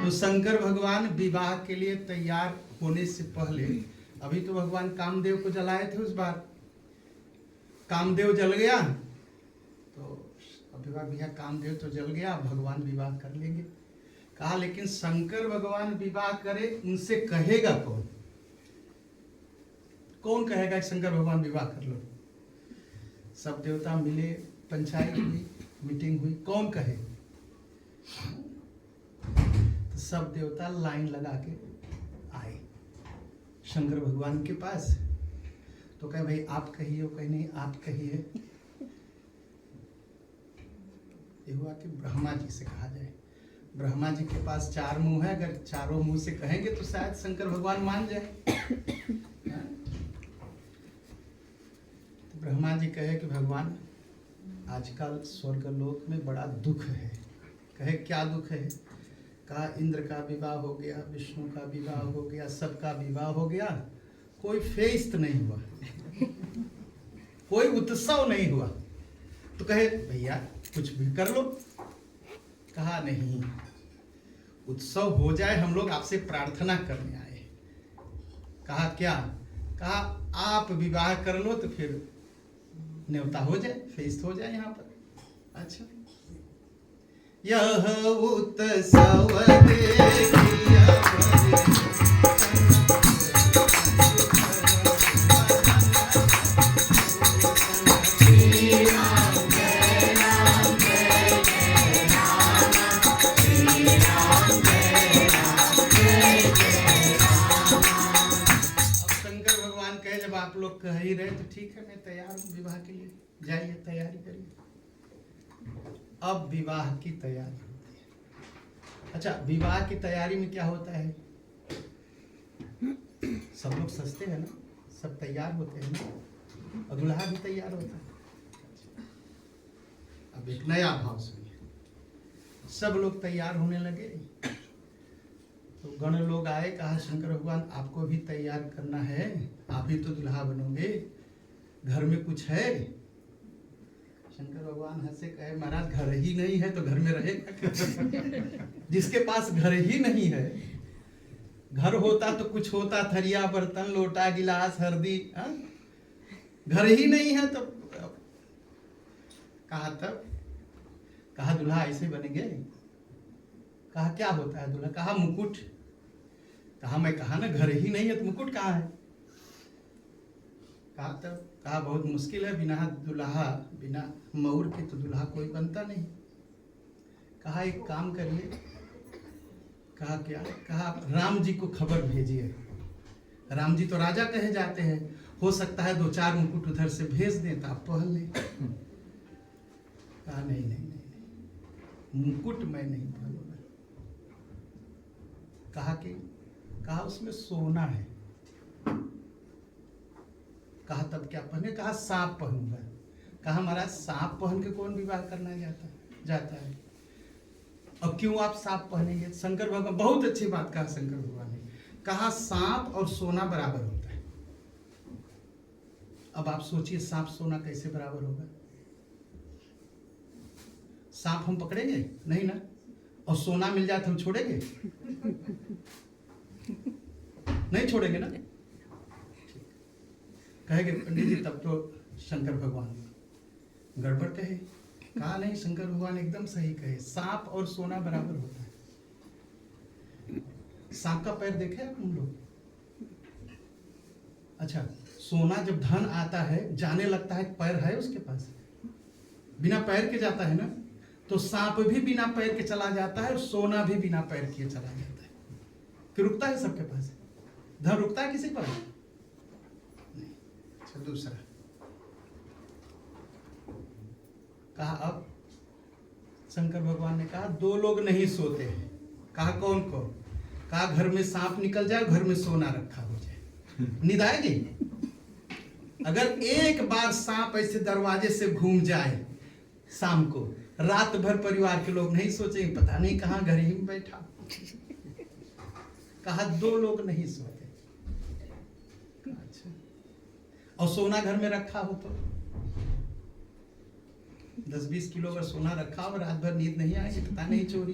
तो शंकर भगवान विवाह के लिए तैयार होने से पहले, अभी तो भगवान कामदेव को जलाए थे, उस बार कामदेव जल गया तो अभी भैया कामदेव तो जल गया, भगवान विवाह कर लेंगे। कहा लेकिन शंकर भगवान विवाह करे, उनसे कहेगा कौन? कौन कहेगा कि शंकर भगवान विवाह कर लो? सब देवता मिले, पंचायत हुई, मीटिंग हुई, कौन कहे? तो सब देवता लाइन लगा के आए शंकर भगवान के पास। तो कहे भाई आप कहिए, वो कहे नहीं आप कहिए। ये हुआ कि ब्रह्मा जी से कहा जाए। ब्रह्मा जी के पास 4 मुंह है, अगर चारों मुंह से कहेंगे तो शायद शंकर भगवान मान जाए। तो ब्रह्मा जी कहे कि भगवान आजकल स्वर्ग लोक में बड़ा दुख है। कहे क्या दुख है? कहा इंद्र का विवाह हो गया, विष्णु का विवाह हो गया, सबका विवाह हो गया, कोई फेस्ट नहीं हुआ, कोई उत्सव नहीं हुआ। तो कहे भैया कुछ भी कर लो। कहा नहीं, उत्सव हो जाए, हम लोग आपसे प्रार्थना करने आए। कहा क्या? कहा आप विवाह कर लो तो फिर न्योता हो जाए, फेस्ट हो जाए यहाँ पर। अच्छा, यह उत्सव देखिया आप लोग कह ही रहे तो ठीक है, मैं तैयार हूँ विवाह के लिए, जाइए तैयारी करिए। अब विवाह की तैयारी होती है। अच्छा, विवाह की तैयारी में क्या होता है? सब लोग सस्ते हैं ना, सब तैयार होते हैं ना, और दूल्हा भी तैयार होता है। अब एक नया भाव सुनिए। सब लोग तैयार होने लगे तो गण लोग आए, कहा शंकर भगवान आपको भी तैयार करना है, आप ही तो दुल्हा बनोगे, घर में कुछ है? शंकर भगवान हंसे, कहे महाराज घर ही नहीं है तो घर में रहेगा? जिसके पास घर ही नहीं है, घर होता तो कुछ होता, थरिया बर्तन लोटा गिलास हल्दी, घर ही नहीं है तो कहा तब? कहा दूल्हा ऐसे बनेंगे? कहा क्या होता है दूल्हा? कहा मुकुट। कहा मैं कहा ना घर ही नहीं है तो मुकुट कहाँ है? कहा तब? कहा बहुत मुश्किल है, बिना दुल्हा, बिना मऊर के तो दुल्हा कोई बनता नहीं। कहा एक काम करिए। कहा क्या? कहा राम जी को खबर भेजिए, राम जी तो राजा कहे जाते हैं, हो सकता है 2-4 मुकुट उधर से भेज दें तो आप पहन लें। कहा नहीं नहीं नहीं, मुकुट मैं नहीं पहनूंगा। कहा कि? कहा उसमें सोना है। कहा तब क्या पहने? कहा सांप पहनूंगा। कहा महाराज सांप पहन के कौन विवाह करना जाता है? और क्यों आप सांप पहनेंगे? शंकर भगवान बहुत अच्छी बात कहा शंकर भगवान ने। कहा सांप और सोना बराबर होता है। अब आप सोचिए सांप सोना कैसे बराबर होगा? सांप हम पकड़ेंगे नहीं ना, और सोना मिल जाए तो हम छोड़ेंगे? नहीं छोड़ेंगे ना। कहेंगे पंडित जी तब तो शंकर भगवान गड़बड़ कहे। कहा नहीं, शंकर भगवान एकदम सही कहे, सांप और सोना बराबर होता है। सांप का पैर देखे आप हम लोग? अच्छा, सोना जब धन आता है, जाने लगता है पैर है उसके पास, बिना पैर के जाता है ना, तो सांप भी बिना पैर के चला जाता है और सोना भी बिना पैर के चला जाता है। कि रुकता है सबके पास? धन रुकता है किसी पर? नहीं। अच्छा, दूसरा कहा अब शंकर भगवान ने कहा 2 लोग नहीं सोते हैं। कहा कौन कौन? कहा घर में सांप निकल जाए, घर में सोना रखा हो जाए, नींद आएगी? अगर एक बार सांप ऐसे दरवाजे से घूम जाए शाम को, रात भर परिवार के लोग नहीं सोचेंगे पता नहीं कहाँ घर ही में बैठा। कहा 2 लोग नहीं सोते। अच्छा, और सोना घर में रखा हो तो 10-20 किलो अगर सोना रखा हो, रात भर नींद नहीं आएगी, पता नहीं चोरी।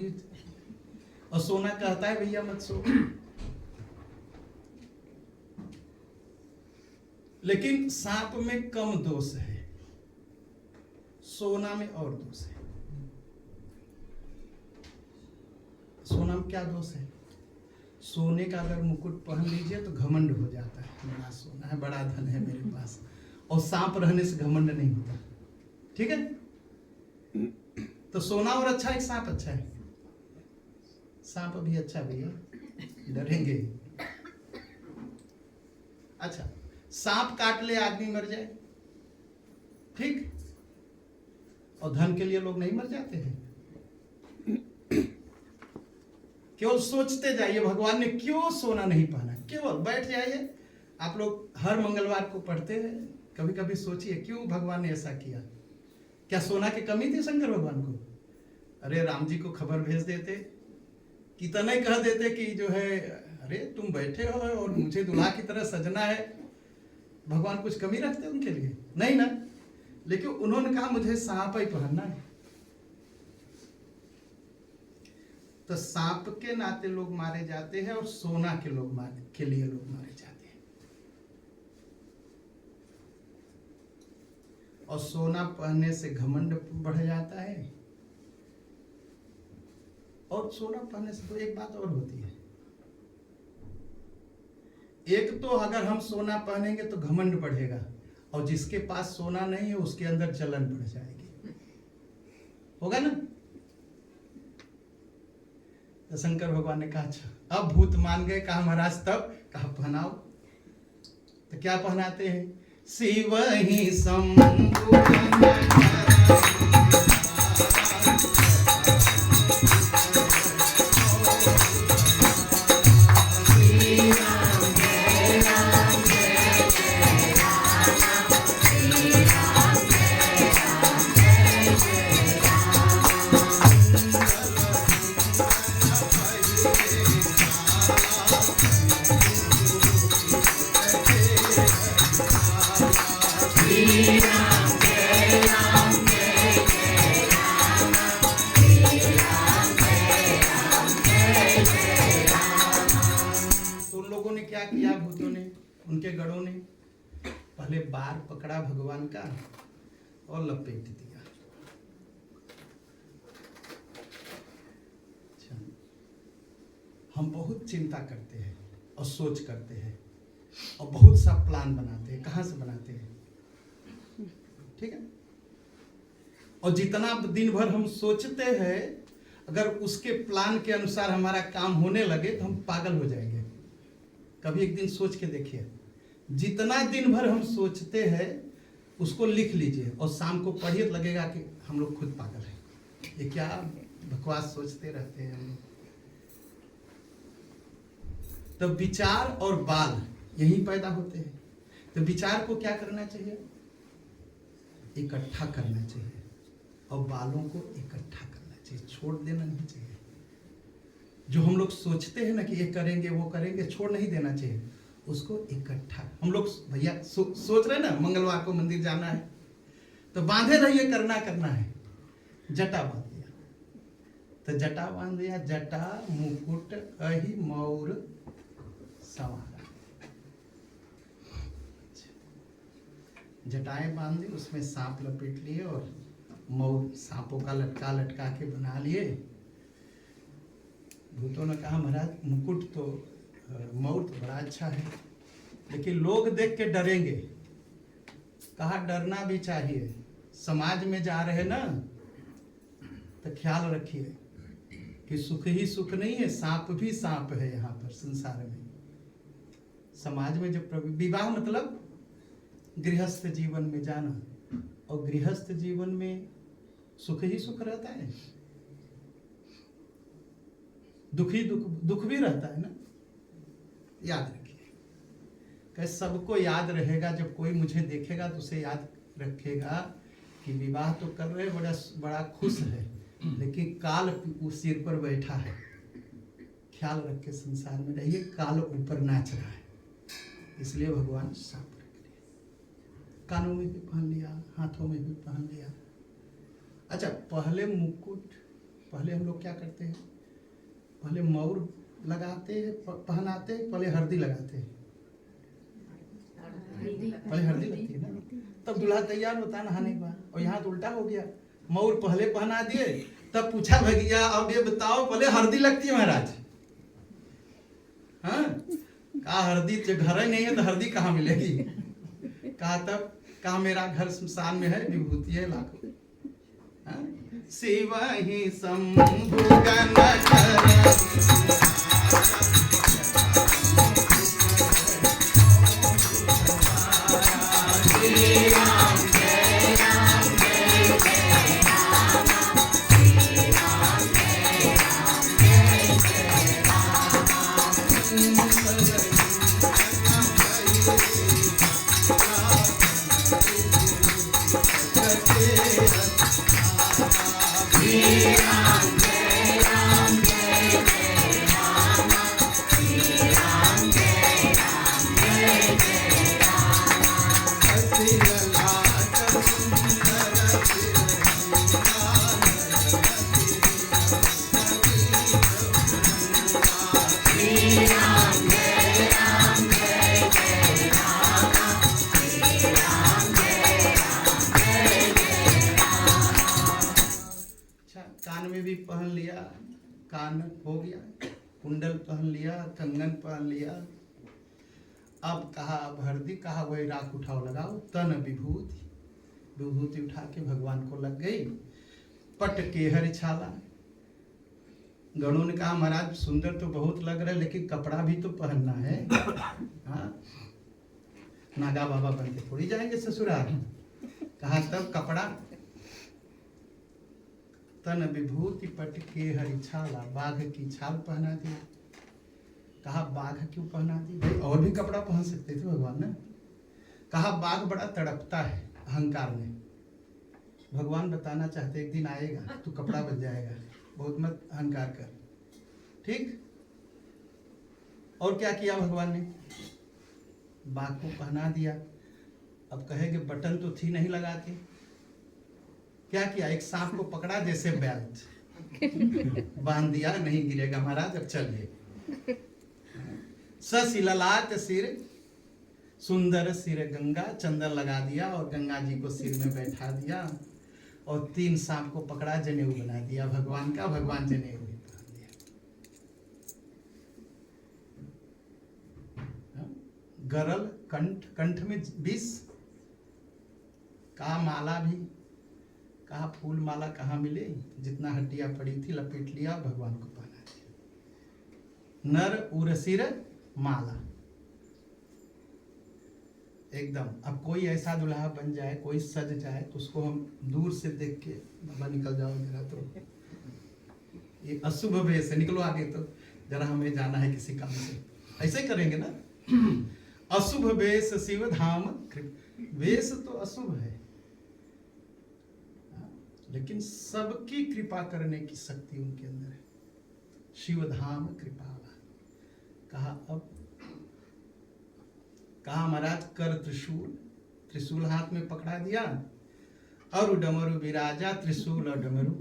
और सोना कहता है भैया मत सो। लेकिन सांप में कम दोष है, सोना में और दोष है। सोना में क्या दोष है? सोने का अगर मुकुट पहन लीजिए तो घमंड हो जाता है, बड़ा सोना है, बड़ा धन है मेरे पास। और सांप रहने से घमंड नहीं होता। ठीक है, तो सोना और अच्छा है, सांप अच्छा है? सांप भी अच्छा भैया, डरेंगे। अच्छा, सांप काट ले आदमी मर जाए, ठीक, और धन के लिए लोग नहीं मर जाते हैं? केवल सोचते जाइए भगवान ने क्यों सोना नहीं पहना, केवल बैठ जाइए। आप लोग हर मंगलवार को पढ़ते हैं, कभी कभी सोचिए क्यों भगवान ने ऐसा किया। क्या सोना की कमी थी शंकर भगवान को? अरे राम जी को खबर भेज देते, कितना ही कह देते कि जो है अरे तुम बैठे हो और मुझे दूल्हा की तरह सजना है। भगवान कुछ कमी रखते उनके लिए? नहीं ना। लेकिन उन्होंने कहा मुझे सांप ही पहनना है। तो सांप के नाते लोग मारे जाते हैं और सोना के लिए लोग मारे जाते हैं। और सोना पहनने से घमंड बढ़ जाता है। और सोना पहनने से तो एक बात और होती है, एक तो अगर हम सोना पहनेंगे तो घमंड बढ़ेगा, और जिसके पास सोना नहीं है उसके अंदर जलन बढ़ जाएगी। होगा ना? तो शंकर भगवान ने कहा अच्छा अब भूत मान गए, कहा महाराज तब, कहा पहनाओ। तो क्या पहनाते हैं? शिव ही शंभु बार पकड़ा भगवान का और लपेट दिया। अच्छा, हम बहुत चिंता करते हैं और सोच करते हैं और बहुत सा प्लान बनाते हैं। कहां से बनाते हैं? ठीक है, और जितना दिन भर हम सोचते हैं, अगर उसके प्लान के अनुसार हमारा काम होने लगे तो हम पागल हो जाएंगे। कभी एक दिन सोच के देखिए, जितना दिन भर हम सोचते हैं उसको लिख लीजिए और शाम को पढ़िए तो लगेगा कि हम लोग खुद पागल हैं, ये क्या बकवास सोचते रहते हैं हम लोग। तो विचार और बाल यही पैदा होते हैं। तो विचार को क्या करना चाहिए? इकट्ठा करना चाहिए, और बालों को इकट्ठा करना चाहिए, छोड़ देना नहीं चाहिए। जो हम लोग सोचते हैं ना कि ये करेंगे वो करेंगे, छोड़ नहीं देना चाहिए, उसको इकट्ठा। हम लोग भैया सोच रहे ना मंगलवार को मंदिर जाना है, तो बांधे रहिए, करना है। जटा बांध दिया, तो जटा बांध दिया, जटा मुकुट अहि मौर सवारा। जटाएं बांध दी, उसमें सांप लपेट लिए और मौर सांपों का लटका के बना लिए। भूतों ने कहा महाराज मुकुट तो मौर तो बड़ा अच्छा है, लेकिन लोग देख के डरेंगे। कहा डरना भी चाहिए, समाज में जा रहे ना तो ख्याल रखिए कि सुख ही सुख नहीं है, सांप भी सांप है यहाँ पर संसार में। समाज में जो विवाह मतलब गृहस्थ जीवन में जाना, और गृहस्थ जीवन में सुख ही सुख रहता है, दुख भी रहता है ना। याद रखिए, कि सबको याद रहेगा, जब कोई मुझे देखेगा तो उसे याद रखेगा कि विवाह तो कर रहे बड़ा खुश है, लेकिन काल उस सिर पर बैठा है। ख्याल रख के संसार में रहिए, काल ऊपर नाच रहा है, इसलिए भगवान सांप रख लिए, कानों में भी पहन लिया, हाथों में भी पहन लिया। अच्छा, पहले मुकुट, पहले हम लोग क्या करते हैं, पहले मौर लगाते हैं, पहनाते हैं, पहले हल्दी लगाते हैं। पहले हल्दी लगती है ना, तब दूल्हा तैयार होता है नहाने के बाद। और यहाँ तो उल्टा हो गया, मौर पहले पहना दिए, तब पूछा भैया अब ये बताओ पहले हल्दी लगती है महाराज? हाँ, कहा हल्दी घर ही नहीं है तो हल्दी कहाँ मिलेगी? कहा तब कहा मेरा घर शमशान में है, विभूति है लाखों। हाँ? शिव ही शंभु गण कान में भी पहन लिया, कान हो गया, कुंडल पहन लिया, कंगन पहन लिया। अब कहा अब हल्दी, कहा वही राख उठाओ लगाओ, तन विभूति, विभूति उठा के भगवान को लग गई। पट के हरि छाला। गणों ने कहा महाराज सुंदर तो बहुत लग रहा है लेकिन कपड़ा भी तो पहनना है। हाँ, नागा बाबा बन के थोड़ी जाएंगे ससुराल। कहा तब कपड़ा, तन विभूति पट के हरि छाला, बाघ की छाल पहना दी। कहा बाघ क्यों पहना दी? भाई और भी कपड़ा पहन सकते थे भगवान ने। कहा बाघ बड़ा तड़पता है अहंकार में। भगवान बताना चाहते एक दिन आएगा तू कपड़ा बच जाएगा, बहुत मत अहंकार कर। ठीक। और क्या किया भगवान ने? बाघ को पहना दिया। अब कहेंगे बटन तो थी नहीं लगाती, क्या किया? एक सांप को पकड़ा जैसे बेल्ट बांध दिया, नहीं गिरेगा महाराज, अब चलिए। सशिललाट सिर, सुंदर सिर गंगा, चंदन लगा दिया और गंगा जी को सिर में बैठा दिया और 3 सांप को पकड़ा, जनेऊ बना दिया भगवान का। भगवान जनेऊ भी पहन दिया। गरल कंठ, कंठ में 20। कहा माला भी, कहा फूल माला कहाँ मिले? जितना हड्डियां पड़ी थी लपेट लिया, भगवान को पहना दिया। नर उरसिर माला एकदम। अब कोई ऐसा दुल्हा बन जाए, कोई सज जाए तो उसको हम दूर से देख के, बाबा निकल जाओ जरा, तो ये अशुभ वेश है, निकलो आगे, तो जरा हमें जाना है किसी काम से, ऐसे करेंगे ना। अशुभ वेश शिव धाम, वेश तो अशुभ है लेकिन सबकी कृपा करने की शक्ति उनके अंदर है। शिव धाम कृपावान। कहा अब, कहा महाराज कर त्रिशूल, त्रिशूल हाथ में पकड़ा दिया और डमरू विराजा, त्रिशूल और डमरू।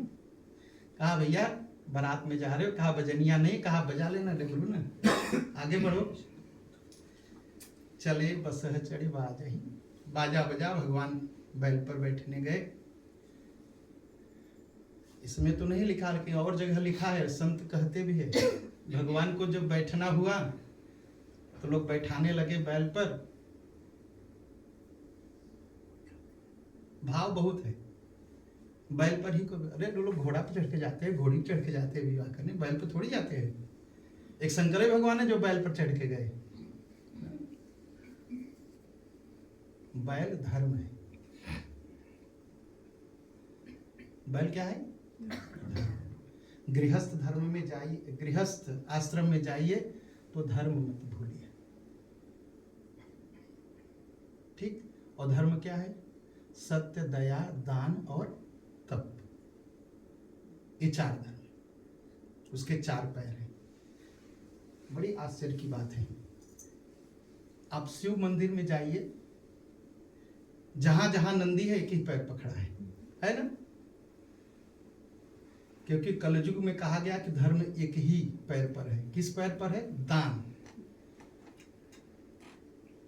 कहा भैया बारात में जा रहे हो? कहा बजनिया नहीं, कहा बजा लेना डमरू ना, आगे बढ़ो। चले बस चढ़े बाजा ही, बाजा बजा, भगवान बैल पर बैठने गए। इसमें तो नहीं लिखा लेकिन और जगह लिखा है, संत कहते भी है। भगवान को जब बैठना हुआ तो लोग बैठाने लगे बैल पर। भाव बहुत है बैल पर ही को। अरे लोग घोड़ा पर चढ़ के जाते हैं, घोड़ी चढ़ के जाते हैं विवाह करने, बैल पर थोड़ी जाते हैं। एक शंकर भगवान है जो बैल पर चढ़ के गए। बैल धर्म है। बैल क्या है? गृहस्थ धर्म में जाइए, गृहस्थ आश्रम में जाइए तो धर्म मत भूलिए। ठीक। और धर्म क्या है? सत्य, दया, दान और तप, ये 4 धर्म, उसके 4 पैर हैं। बड़ी आश्चर्य की बात है। आप शिव मंदिर में जाइए, जहां जहां नंदी है एक ही पैर पकड़ा है ना? क्योंकि कलयुग में कहा गया कि धर्म एक ही पैर पर है। किस पैर पर है? दान।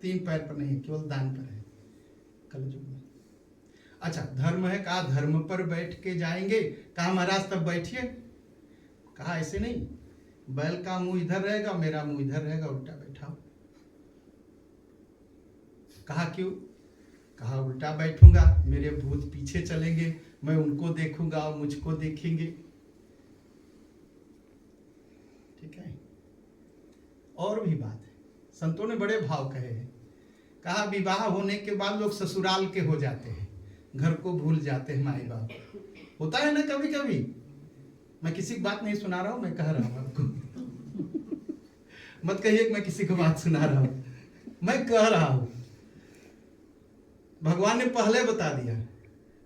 3 पैर पर नहीं, केवल दान पर है कलयुग में। अच्छा, धर्म है, कहा धर्म पर बैठ के जाएंगे। कहा महाराज तब बैठिए। कहा ऐसे नहीं, बैल का मुंह इधर रहेगा, मेरा मुंह इधर रहेगा, उल्टा बैठाओ। कहा क्यों? कहा उल्टा बैठूंगा, मेरे भूत पीछे चलेंगे, मैं उनको देखूंगा और मुझको देखेंगे। ठीक है। और भी बात है, संतों ने बड़े भाव कहे हैं। कहा विवाह होने के बाद लोग ससुराल के हो जाते हैं, घर को भूल जाते हैं, माई बाप। होता है ना कभी कभी। मैं किसी की बात नहीं सुना रहा हूं, मैं कह रहा हूं आपको। मत कहिए कि मैं किसी को बात सुना रहा हूं, मैं कह रहा हूं। भगवान ने पहले बता दिया,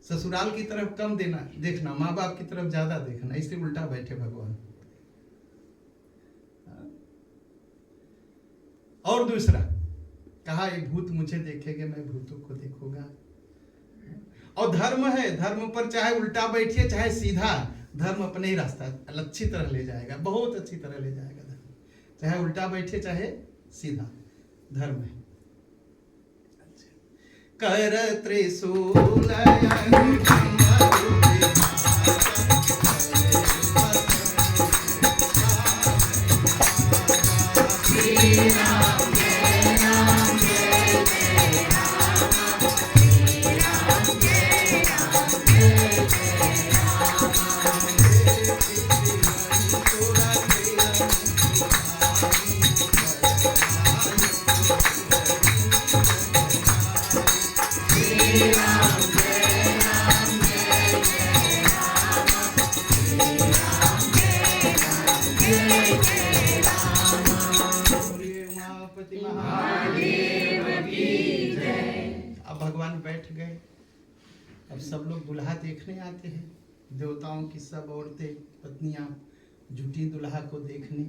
ससुराल की तरफ कम देखना, माँ बाप की तरफ ज्यादा देखना। इससे उल्टा बैठे भगवान। और दूसरा कहा ये भूत मुझे देखेंगे, मैं भूतों को देखूंगा। और धर्म है, धर्म पर चाहे उल्टा बैठिए चाहे सीधा, धर्म अपने ही रास्ता अच्छी तरह ले जाएगा, बहुत अच्छी तरह ले जाएगा धर्म। चाहे उल्टा बैठिए चाहे सीधा, धर्म है। कर त्रिशूल अब सब लोग दुल्हा देखने आते हैं। देवताओं की सब औरतें पत्नियां जुटी दुल्हा को देखने।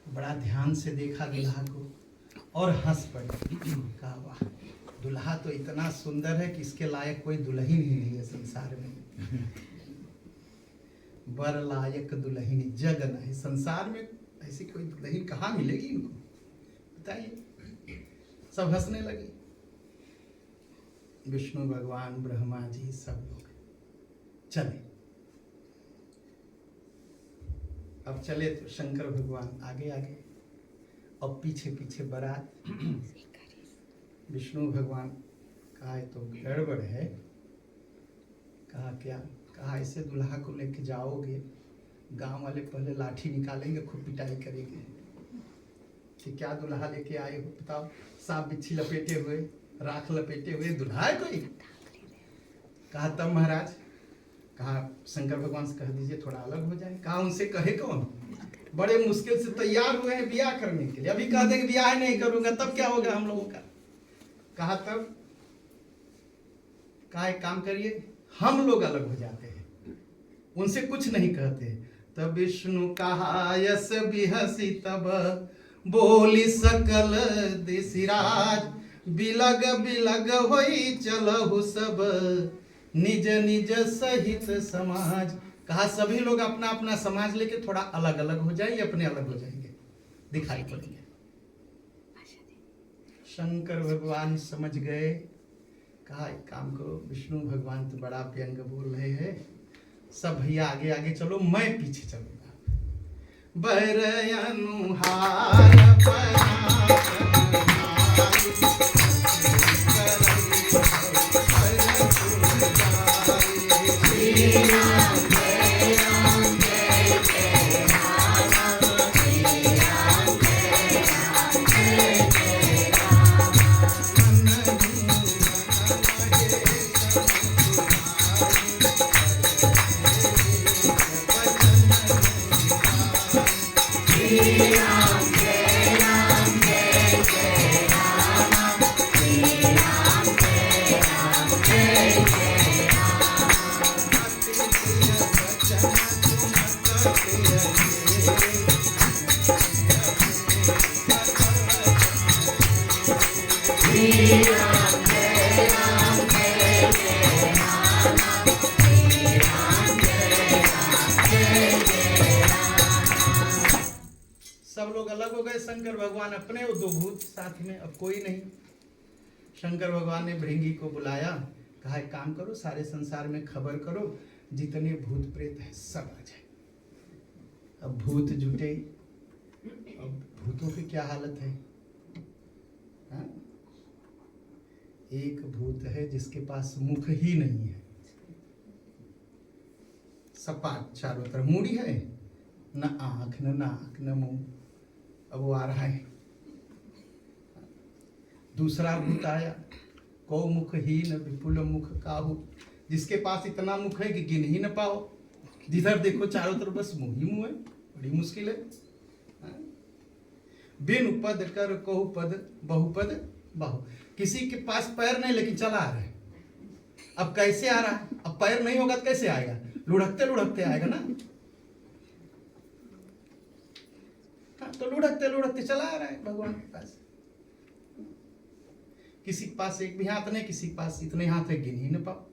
बड़ा ध्यान से देखा दुल्हा को और हंस पड़ी। कहा वाह, दुल्हा तो इतना सुंदर है कि इसके लायक कोई दुल्हन ही नहीं है संसार में। बर लायक दुल्हन जग नहीं, संसार में ऐसी कोई दुल्हन कहाँ मिलेगी इनको, बताइए। सब हंसने लगे। विष्णु भगवान, ब्रह्मा जी, सब लोग चले। अब चले तो शंकर भगवान आगे आगे और पीछे पीछे बारात। विष्णु भगवान कहा तो गड़बड़ है। कहा क्या? कहा ऐसे दुल्हा को लेके जाओगे, गांव वाले पहले लाठी निकालेंगे, खूब पिटाई करेंगे कि क्या दुल्हा लेके आए हो, बताओ। सांप बिच्छी लपेटे हुए, राख लपेटे हुए दुल्हा है कोई? कहा तब महाराज, कहा शंकर भगवान से कह दीजिए थोड़ा अलग हो जाए। कहा उनसे कहे कौन? बड़े मुश्किल से तैयार हुए हैं ब्याह करने के लिए, अभी कह देंगे ब्याह नहीं करूंगा, तब क्या होगा हम लोगों का। कहा तब, कहा एक काम करिए, हम लोग अलग हो जाते हैं, उनसे कुछ नहीं कहते। तब विष्णु कहा यस बिहसी तब बोली सकल देसिराज, बिलग बिलग होई चलहु सब निज निज सहित समाज। कहा सभी लोग अपना अपना समाज लेके थोड़ा अलग अलग हो जाएंगे, अपने अलग हो जाएंगे, दिखाई पड़ेंगे। शंकर भगवान समझ गए। कहा एक काम करो, विष्णु भगवान तो बड़ा व्यंग बोल रहे हैं, सब भैया आगे आगे चलो, मैं पीछे चलूंगा। बरयनुहार लोग अलग हो गए, शंकर भगवान अपने और 2 भूत साथ में, अब कोई नहीं। शंकर भगवान ने भृंगी को बुलाया, कहा एक काम करो, सारे संसार में खबर करो, जितने भूत प्रेत हैं सब आ जाए। अब भूत जुटे, अब भूतों की क्या हालत है? हाँ? एक भूत है जिसके पास मुख ही नहीं है, सपाट चारों तरफ, मूड़ी है, न आंख न नाक न मुंह। अब वो आ रहा है। दूसरा भूत आया, कौ मुखहीन विपुल मुख काहू, जिसके पास इतना मुख है कि गिन ही न पाओ, जिधर देखो चारों तरफ बस मुंह ही मुंह है, बड़ी मुश्किल है। बिन पद कर कहु पद बहुपद बाहु, किसी के पास पैर नहीं लेकिन चला आ रहा है। अब कैसे आ रहा है? अब पैर नहीं होगा तो कैसे आएगा? लुढ़कते लुढ़कते आएगा ना। हाँ, तो लुढ़कते लुढ़कते चला आ रहा है भगवान के पास। किसी के पास एक भी हाथ नहीं, किसी के पास इतने हाथ है गिन ही न पाओ।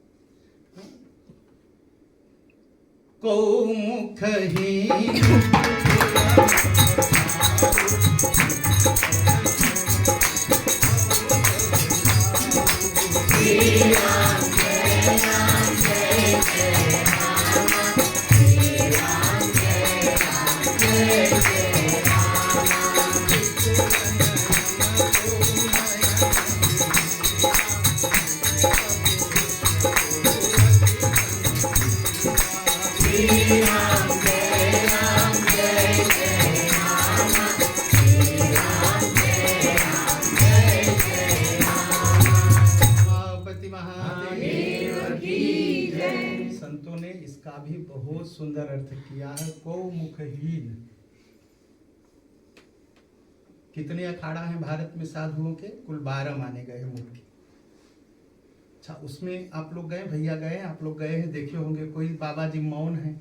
को मुखहीन संतों ने इसका भी बहुत सुंदर अर्थ किया है। को मुखहीन, कितने अखाड़ा हैं भारत में साधुओं के? कुल 12 माने गए मुख के। अच्छा, उसमें आप लोग गए, भैया गए, आप लोग गए हैं, देखे होंगे कोई बाबा जी मौन है।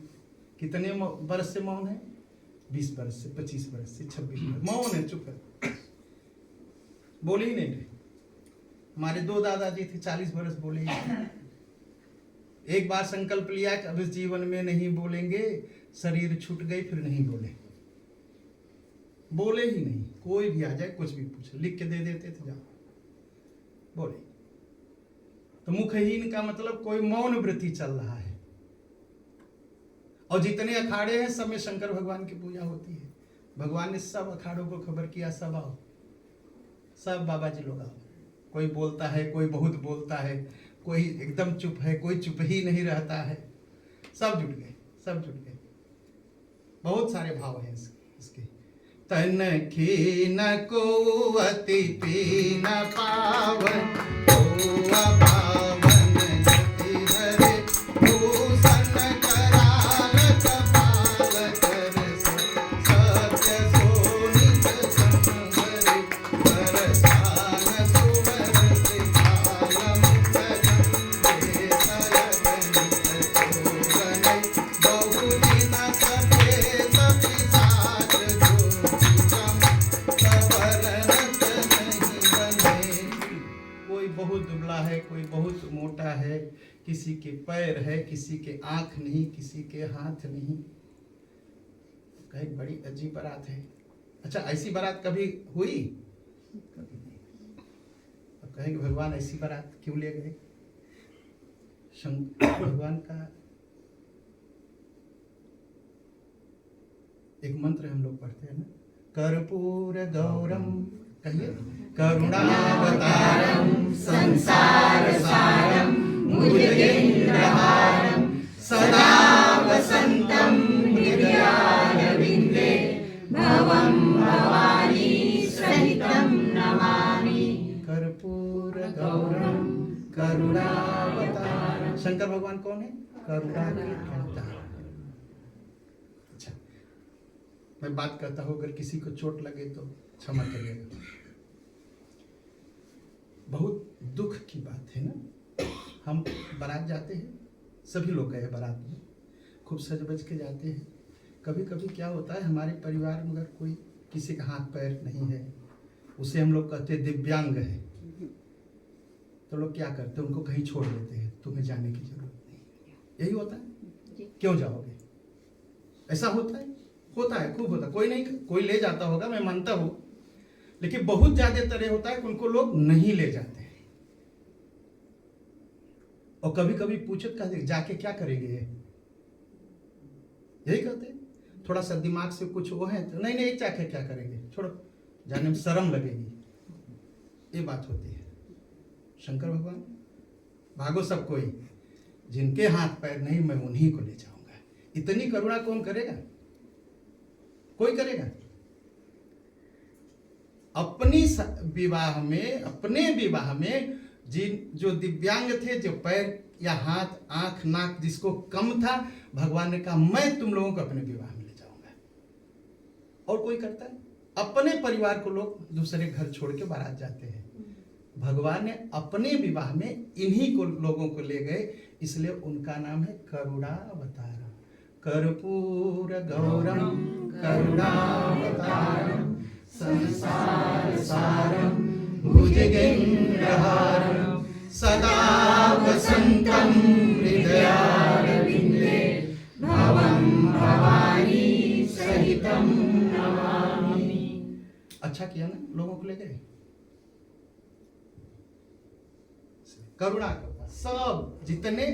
कितने बरस से मौन है? 20 बरस से, 25 बरस से, 26 बरस मौन है, चुप है, बोले ही नहीं रहे। हमारे 2 दादाजी थे, 40 बरस बोले ही नहीं। एक बार संकल्प लिया कि अब इस जीवन में नहीं बोलेंगे, शरीर छूट गई, फिर नहीं बोले, बोले ही नहीं। कोई भी आ जाए, कुछ भी पूछे, लिख के दे देते थे, जाओ बोले। तो मुखहीन का मतलब कोई मौन व्रती चल रहा है। और जितने अखाड़े हैं सब में शंकर भगवान की पूजा होती है। भगवान ने सब अखाड़ों को खबर किया, सब आओ, सब बाबा जी लोग आओ। कोई बोलता है, कोई बहुत बोलता है, कोई एकदम चुप है, कोई चुप ही नहीं रहता है। सब जुट गए, सब जुट गए। बहुत सारे भाव हैं इसके। तन खीन को अति पीन पावन, पावन गति हरे भूषण कराल कपाल कर सत्य सोनित संवरे बरसान सुवर त्रिकाल कोई बहुत मोटा है, किसी के पैर है, किसी के आंख नहीं, किसी के हाथ नहीं। कहे बड़ी अजीब बारात है। अच्छा, ऐसी बारात कभी हुई? कभी नहीं। अब कहेंगे भगवान ऐसी बारात क्यों ले गए? शंकर भगवान का एक मंत्र हम लोग पढ़ते हैं ना, कर्पूर गौरम, कहिए, करुणावतारम संसार सारम भुजगेन्द्रहारम सदा वसंतम हृदयारविंदे भवं भवानी सहितं नमामि। कर्पूर गौरम करुणावतारम। शंकर भगवान कौन है? करुणा के अवतार। अच्छा, मैं बात करता हूँ, अगर किसी को चोट लगे तो क्षमा करिएगा। बहुत दुख की बात है ना। हम बारात जाते हैं, सभी लोग गए बारात में, खूब सज बज के जाते हैं। कभी कभी क्या होता है, हमारे परिवार में अगर कोई किसी का हाथ पैर नहीं है, उसे हम लोग कहते हैं दिव्यांग है, तो लोग क्या करते हैं, उनको कहीं छोड़ देते हैं, तुम्हें जाने की जरूरत नहीं। यही होता है। क्यों जाओगे? ऐसा होता है। होता है, खूब होता है। कोई नहीं, कोई ले जाता होगा, मैं मानता हूं, लेकिन बहुत ज्यादा तरह होता है कि उनको लोग नहीं ले जाते हैं। और कभी कभी पूछे कहते जाके क्या करेंगे, यही कहते हैं। थोड़ा सा दिमाग से कुछ वो है तो नहीं नहीं जाके क्या करेंगे, छोड़ो, जाने में शर्म लगेगी, ये बात होती है। शंकर भगवान भागो सब कोई, जिनके हाथ पैर नहीं मैं उन्हीं को ले जाऊंगा। इतनी करुणा कौन करेगा, कोई करेगा? अपने विवाह में जिन जो दिव्यांग थे, जो पैर या हाथ, आंख, नाक जिसको कम था, भगवान ने कहा मैं तुम लोगों को अपने विवाह में ले जाऊंगा। और कोई करता है? अपने परिवार को लोग दूसरे घर छोड़ के बारात जाते हैं। भगवान ने अपने विवाह में इन्हीं को लोगों को ले गए, इसलिए उनका नाम है करुणावतारम। कर्पूर गौरम करुणावतारम संसार सारम भुजगेन्द्रहारम सदा वसंतम हृदयारविंदे भवं भवानी सहितम नमामि। अच्छा किया ना, लोगों को ले गए। करुणा करता, सब जितने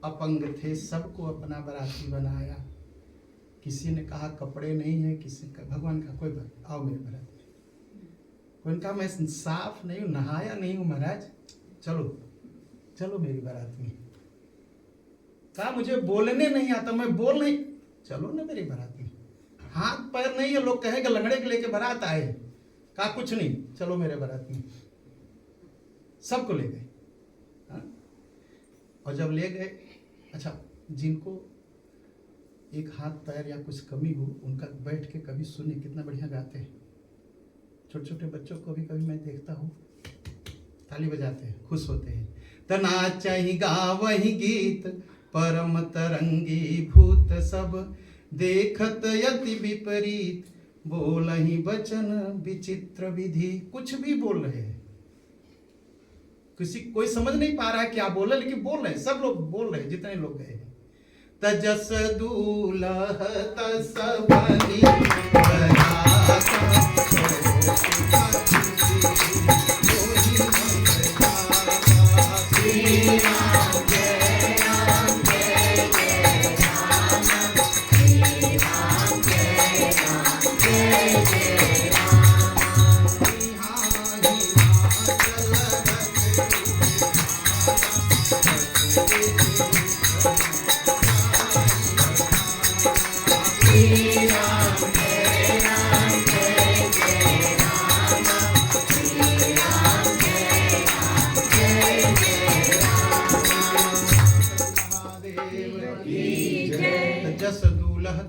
अपंग थे सबको अपना बराती बनाया। किसी ने कहा कपड़े नहीं है, किसी का भगवान का कोई बात, आओ मेरे बरात में। कोई ने कहा मैं साफ नहीं हूं, नहाया नहीं हूं महाराज, चलो चलो मेरी बारात में। कहा मुझे बोलने नहीं आता, मैं बोल नहीं, चलो ना मेरी बारात में। हाथ पैर नहीं है, लोग कहेंगे लंगड़े के लेके बारात आए। कहा कुछ नहीं, चलो मेरे बारात में। सबको ले गए। और जब ले गए, अच्छा जिनको एक हाथ पैर या कुछ कमी हो, उनका बैठ के कभी सुने, कितना बढ़िया गाते हैं। छोटे छोटे बच्चों को भी कभी मैं देखता हूँ, ताली बजाते हैं, खुश होते हैं। तना चाही गावही गीत परम तरंगी भूत सब, देखत यति विपरीत बोलहि वचन विचित्र विधि। कुछ भी बोल रहे हैं, किसी कोई समझ नहीं पा रहा है क्या बोल रहे, लेकिन बोल रहे हैं, सब लोग बोल रहे हैं, जितने लोग गए हैं। तजस दूल्ह तस बनी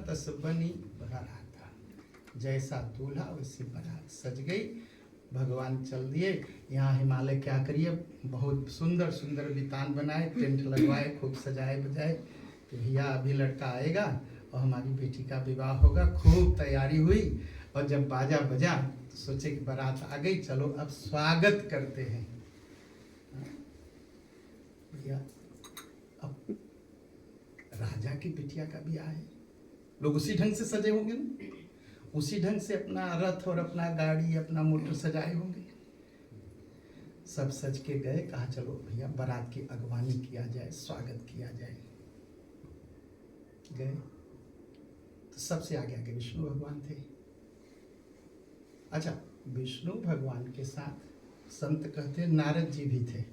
तस बनी बारात, जैसा दूल्हा वैसी बारात सज गई। भगवान चल दिए। यहाँ हिमालय क्या करिए, बहुत सुंदर सुंदर बितान बनाए, टेंट लगवाए, खूब सजाए बजाए कि भैया अभी लड़का आएगा और हमारी बेटी का विवाह होगा। खूब तैयारी हुई और जब बाजा बजा तो सोचे कि बारात आ गई, चलो अब स्वागत करते हैं। भैया अब राजा की बिटिया का भी आए, लोग उसी ढंग से सजे होंगे ना, उसी ढंग से अपना रथ और अपना गाड़ी अपना मोटर सजाए होंगे। सब सज के गए, कहा चलो भैया बारात की अगवानी किया जाए, स्वागत किया जाए। गए तो सबसे आगे आगे विष्णु भगवान थे। अच्छा, विष्णु भगवान के साथ संत कहते हैं नारद जी भी थे।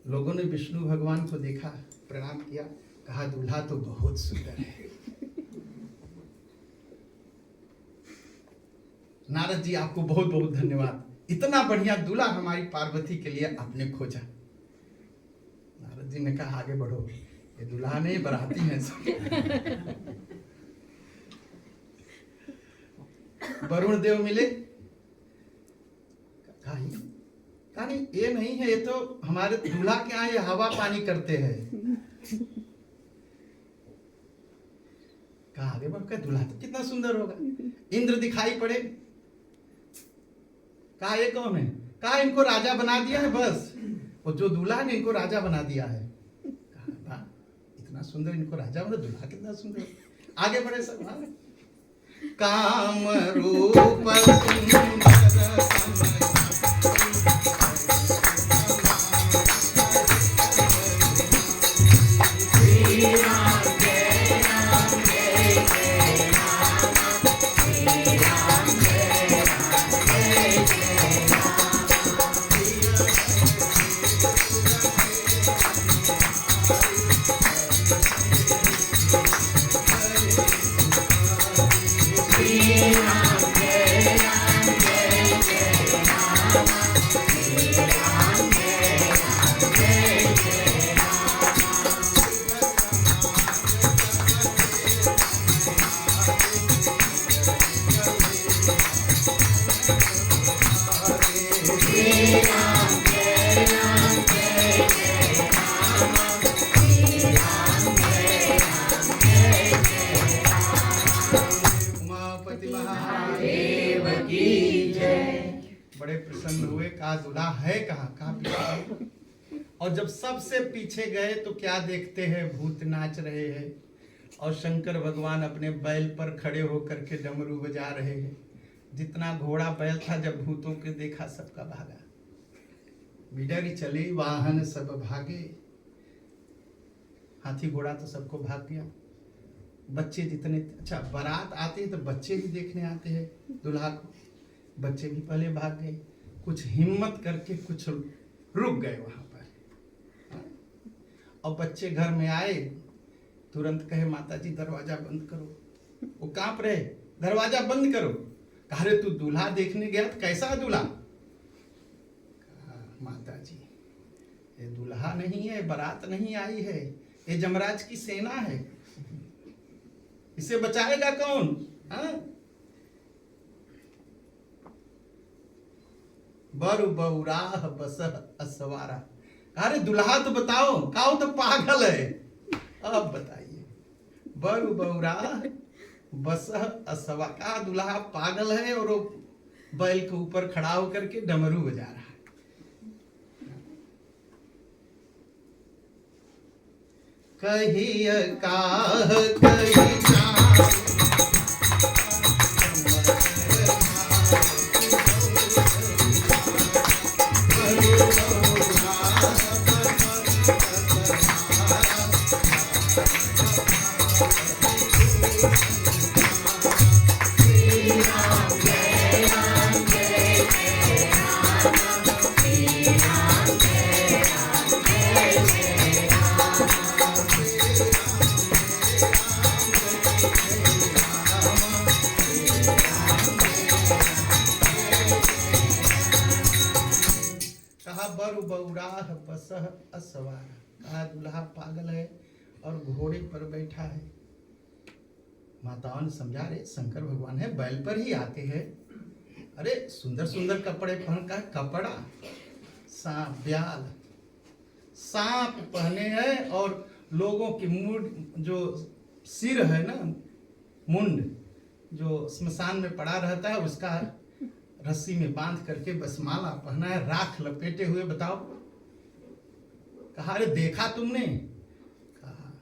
लोगों ने विष्णु भगवान को देखा, प्रणाम किया, कहा दूल्हा तो बहुत सुंदर है। नारद जी आपको बहुत बहुत धन्यवाद, इतना बढ़िया दूल्हा हमारी पार्वती के लिए आपने खोजा। नारद जी ने कहा आगे बढ़ो, ये दूल्हा नहीं बराती है सब। वरुण देव मिले, कहा नहीं ये नहीं है, ये तो हमारे दूल्हा के यहाँ ये हवा पानी करते हैं। कहा आगे बढ़ कर, दूल्हा तो कितना सुंदर होगा। इंद्र दिखाई पड़े, कहा ये कौन है? कहा इनको राजा बना दिया है बस, और जो दूल्हा ने इनको राजा बना दिया है। कहा इतना सुंदर इनको राजा बना, दूल्हा कितना सुंदर। आगे बढ़े सब। हाँ? काम रूप सुंदर बड़े प्रसन्न हुए। कहा दूल्हा है कहाँ? कहा पीछे। और जब सबसे पीछे गए तो क्या देखते हैं? भूत नाच रहे हैं और शंकर भगवान अपने बैल पर खड़े होकर के डमरू बजा रहे हैं। जितना घोड़ा बैल था जब भूतों के देखा सबका भागा। बिडरी चली वाहन सब भागे। हाथी घोड़ा तो सबको भाग गया। बच्चे जितने, अच्छा बारात आते हैं तो बच्चे भी देखने आते हैं दूल्हा को। बच्चे भी पहले भाग गए। कुछ हिम्मत करके कुछ रुक गए वहां पर। और बच्चे घर में आए, तुरंत कहे माता जी दरवाजा बंद करो। वो कांप रहे, दरवाजा बंद करो। कहा रे तू दूल्हा देखने गया तो कैसा दूल्हा? माता जी ये दूल्हा नहीं है, बारात नहीं आई है, ये जमराज की सेना है। इसे बचाएगा कौन? हाँ? बरु बउराह बसह असवारा। अरे दुल्हा तो बताओ, कहो तो पागल है। अब बताइए, बरु बउराह बसह असवा, का दुल्हा पागल है और वो बैल के ऊपर खड़ा होकर के डमरू बजा रहा है। कहिए काह कही बउराह बसह असवार। कहा दूल्हा पागल है और घोड़े पर बैठा है। माताओं ने समझा, रहे शंकर भगवान है, बैल पर ही आते हैं। अरे सुंदर सुंदर कपड़े पहन का, कपड़ा सांप ब्याल सांप पहने हैं और लोगों की मुंड जो सिर है ना, मुंड जो स्मशान में पड़ा रहता है उसका रस्सी में बांध करके बस माला पहना है, राख लपेटे हुए। बताओ। कहा अरे देखा तुमने? कहा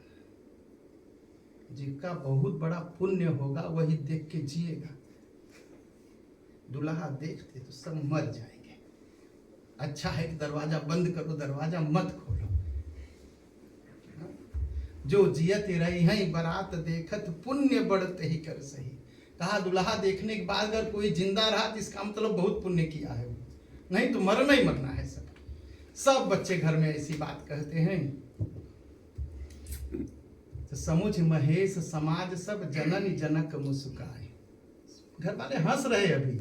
जिसका बहुत बड़ा पुण्य होगा वही देख के जिएगा। दूल्हा देखते तो सब मर जाएंगे। अच्छा है कि दरवाजा बंद करो, दरवाजा मत खोलो। जो जियत रही है बारात देखत, पुण्य बढ़ते ही कर सही। कहा दूल्हा देखने के बाद अगर कोई जिंदा रहा तो इसका मतलब बहुत पुण्य किया है, नहीं तो मरना ही मरना है। सब बच्चे घर में ऐसी बात कहते हैं। तो समुझ महेश समाज सब जननी जनक मुस्काए। घर वाले हंस रहे अभी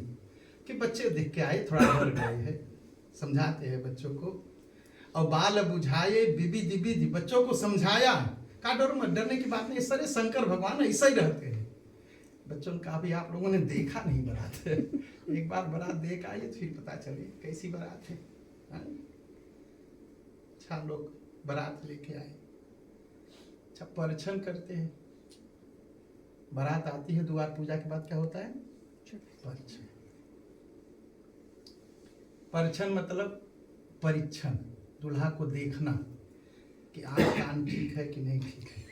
कि बच्चे देख के आए, थोड़ा डर गए हैं। समझाते हैं बच्चों को। और बाल बुझाए विविधि विधि, बच्चों को समझाया। का डरो मत, डरने की बात नहीं, सारे शंकर भगवान ऐसा ही रहते हैं। बच्चों ने कहा भी आप लोगों ने देखा नहीं बारात। एक बार बारात देख आइए फिर पता चले कैसी बारात है। अच्छा लोग बारात लेके आए। अच्छा परछन करते हैं। बारात आती है, द्वार पूजा के बाद क्या होता है? परछन। परछन मतलब परीक्षण, दूल्हा को देखना कि आँख कान ठीक है कि नहीं ठीक है।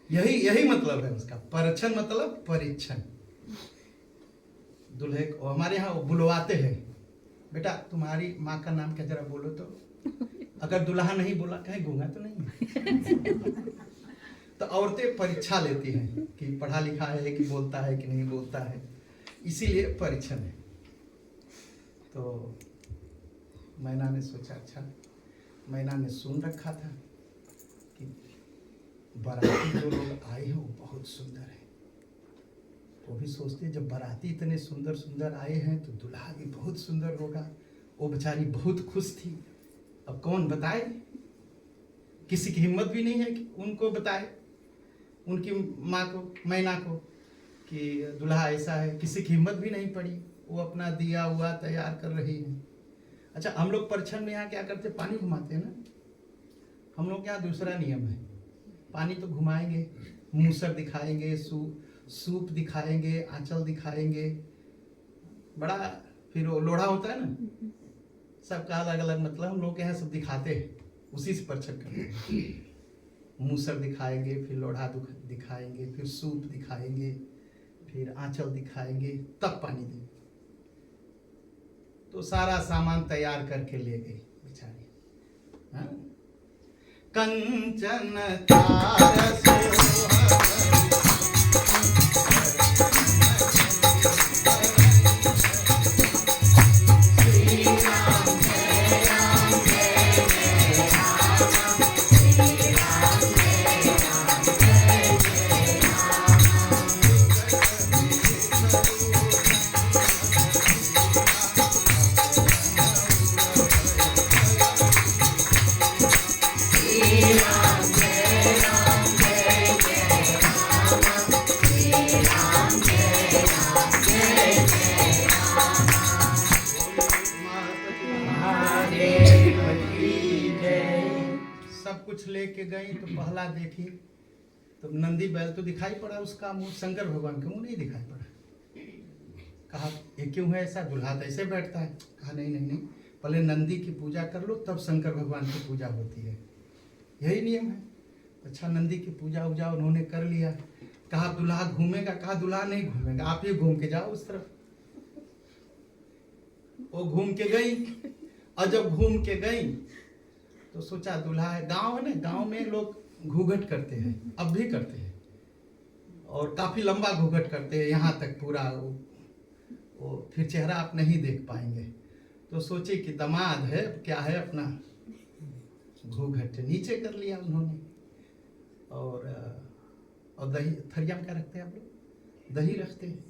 यही मतलब है उसका। परछन मतलब परीक्षण। दूल्हे को हमारे यहाँ बुलवाते हैं, बेटा तुम्हारी माँ का नाम क्या, जरा बोलो तो। अगर दुल्हा नहीं बोला, कहीं गूंगा तो नहीं है। तो औरतें परीक्षा लेती हैं कि पढ़ा लिखा है कि बोलता है कि नहीं बोलता है, इसीलिए परीक्षण है। तो मैना ने सोचा, अच्छा, मैना ने सुन रखा था कि बाराती जो लोग आए हैं वो बहुत सुंदर है। वो भी सोचते जब बाराती इतने सुंदर सुंदर आए हैं तो दूल्हा भी बहुत सुंदर होगा। वो बेचारी बहुत खुश थी। अब कौन बताए, किसी की हिम्मत भी नहीं है कि उनको बताए, उनकी माँ को, मैना को, कि दूल्हा ऐसा है। किसी की हिम्मत भी नहीं पड़ी। वो अपना दिया हुआ तैयार कर रही है। अच्छा, हम लोग परछन में यहाँ क्या करते, पानी घुमाते हैं ना। हम लोग यहाँ दूसरा नियम है, पानी तो घुमाएंगे, मूसर दिखाएंगे, सूप दिखाएंगे, आंचल दिखाएंगे, बड़ा, फिर वो लोढ़ा होता है ना, सबका अलग अलग मतलब। हम लोग यहाँ सब दिखाते हैं, उसी से परछन करते हैं। मूसर दिखाएंगे, फिर लोढ़ा दिखाएंगे, फिर सूप दिखाएंगे, फिर आंचल दिखाएंगे, तब पानी देंगे। तो सारा सामान तैयार करके ले गई बेचारी। हाँ? कंचन तार सब कुछ लेके गई। तो पहला देखी तो नंदी बैल तो दिखाई पड़ा, उसका मुंह शंकर भगवान का मुंह नहीं दिखाई पड़ा। कहा ये क्यों है ऐसा, दूल्हा तो ऐसे बैठता है। कहा नहीं नहीं नहीं, पहले नंदी की पूजा कर लो तब शंकर भगवान की पूजा होती है, यही नियम है। अच्छा, नंदी की पूजा उजा उन्होंने कर लिया। कहा दूल्हा घूमेगा, कहा दूल्हा नहीं घूमेगा, आप ही घूम के जाओ उस तरफ। वो घूम के गई, और जब घूम के गई तो सोचा दूल्हा है। गांव है ना, गांव में लोग घूंघट करते हैं, अब भी करते हैं, और काफी लंबा घूंघट करते हैं, यहाँ तक पूरा वो फिर चेहरा आप नहीं देख पाएंगे। तो सोचे कि दामाद है, क्या है, अपना घूंघट नीचे कर लिया उन्होंने। और दही, थरिया में क्या रखते हैं आप लोग, दही रखते हैं।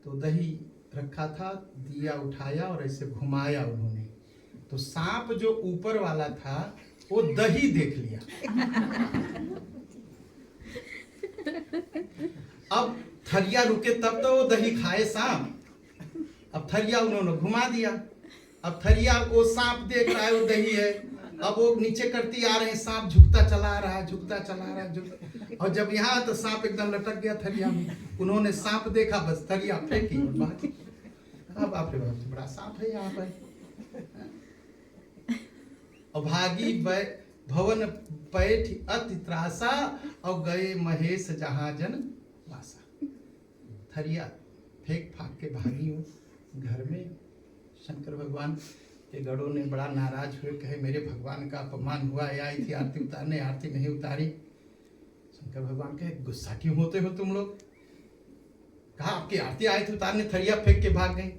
तो दही रखा था, दिया उठाया और ऐसे घुमाया उन्होंने। तो सांप जो ऊपर वाला था वो दही देख लिया। अब थरिया रुके तब तो वो दही खाए सांप। अब थरिया उन्होंने घुमा दिया। अब थरिया को सांप देख रहा है, वो दही है। अब वो नीचे करती आ रहे हैं, सांप झुकता चला रहा है, झुकता चला रहा है, और जब यहाँ तो सांप एकदम लटक गया थरिया में। उन्होंने सांप देखा, बस थरिया फेंकी और बाकी। अब बाप रे बाप, बड़ा सांप है यहाँ पर। भागी भवन पैठ अति त्रासा, और गए महेश जहाँ जन वासा। थरिया फेंक फाक के भागी हूँ घर में। शंकर भगवान के गढ़ों ने बड़ा नाराज हुए, कहे मेरे भगवान का अपमान हुआ, आई थी आरती उतारने, आरती नहीं उतारी। शंकर भगवान कहे गुस्सा क्यों होते हो तुम लोग। कहा आपकी आरती आई थी उतारने, थरिया फेंक के भाग गई।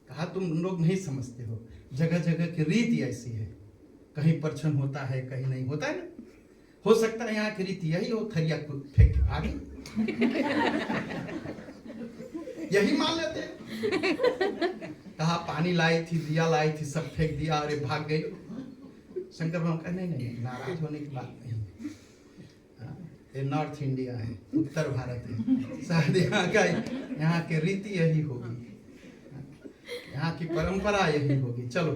कहा तुम लोग नहीं समझते हो, जगह जगह की रीति ऐसी है, कहीं परछन होता है कहीं नहीं होता है ना। हो सकता है यहाँ की रीति यही हो, थरिया को फेंक के भागे। यही मान लेते हैं। कहा पानी लाई थी, दिया लाई थी, सब फेंक दिया, अरे भाग गई। शंकर भगवान कहा नहीं नहीं, नाराज होने की बात नहीं। ये नॉर्थ इंडिया है, उत्तर भारत है, शायद यहाँ के रीति यही होगी, यहाँ की परंपरा यही होगी। चलो,